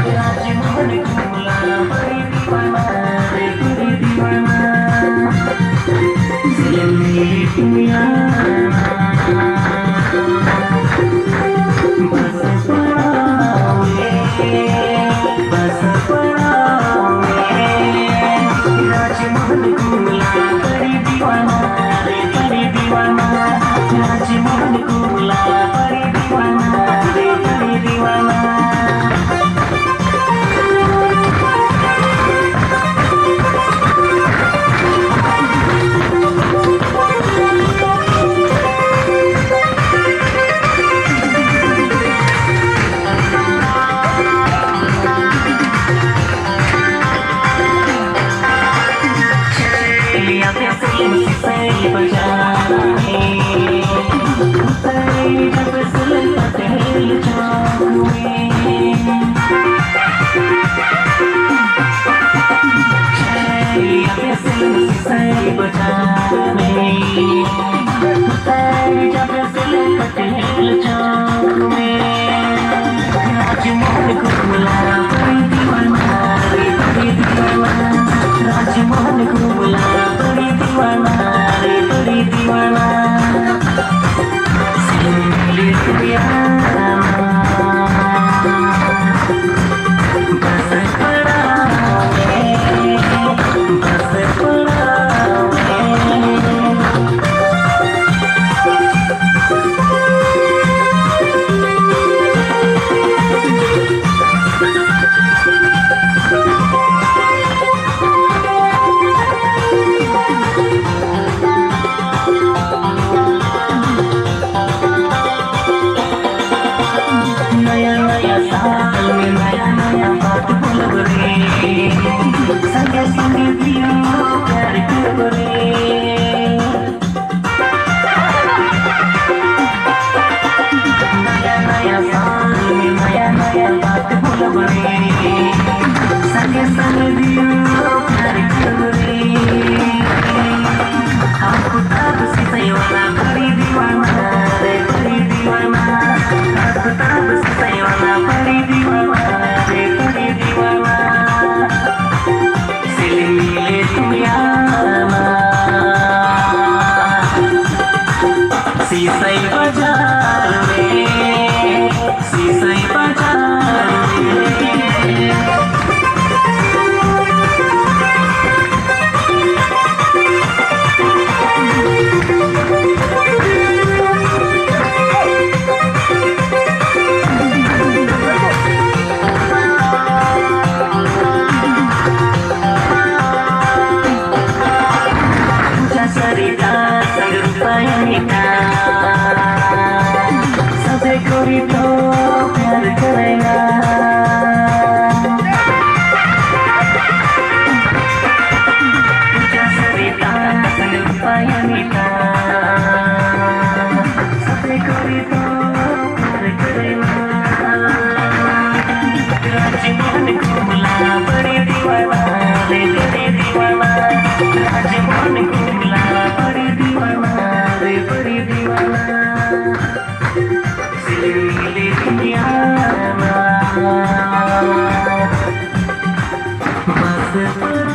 राजमोहन घुमला बड़ी दीवाना रे बड़ी दीवाना दिल्ली दुनिया बस पड़ावे बस पड़ावे राजमोहन घुमला बड़ी दीवाना रे बड़ी दीवाना राजमोहन घुमला बड़ी दीवाना रे बड़ी दीवाना राजमोहन घुमला बड़ी दीवाना रे बड़ी दीवाना दिल्ली दुनिया बस पड़ावे बस पड़ावे संगे संगे पियो प्यार करो रे नया नया साल में नया नया बात बोलो रे संगे संगे पियो प्यार करो रे हमको तब से सैवाना बड़ी दीवाना रे बड़ी दीवाना हमको तब से सैवाना बड़ी दीवाना रे बड़ी दीवाना सीसई बाजार में सीसई बाजार में सरिता सगरुपायनिका सबसे कोई तो प्यार करेगा सरिता सगरुपायनिका सबसे कोई तो प्यार करेगा राजमोहन घुमला बड़ी दीवाना रे बड़ी दीवाना राजमोहन घुमला बड़ी दीवाना रे बड़ी दीवाना दिल्ली दुनिया बस